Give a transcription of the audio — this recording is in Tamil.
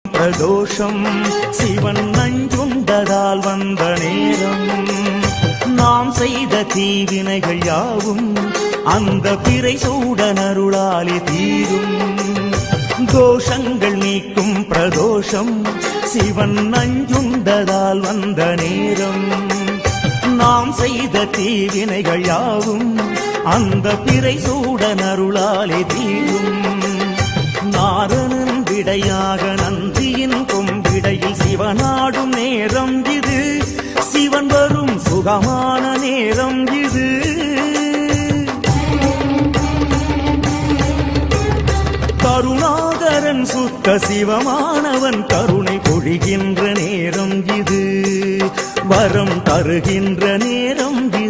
பிரதோஷம் சிவன் நஞ்சுண்டதால் வந்த நேரம் நாம் செய்த தீவினைகள் யாவும் அந்த பிறை சூடனருளாலே தீரும் தோஷங்கள் நீக்கும் பிரதோஷம் சிவன் நஞ்சுண்டதால் வந்த நேரம் நாம் செய்த தீவினைகள் யாவும் அந்த பிறை சூடனருளாலே தீரும் நாரணன் விடையாக நந்தியின் கொம்பிடையில் சிவனாடும் நேரம் இது சிவன் வரும் சுகமான நேரம் இது கருணாகரன் சுத்த சிவமானவன் கருணை பொழிகின்ற நேரம் இது வரம் தருகின்ற நேரம் இது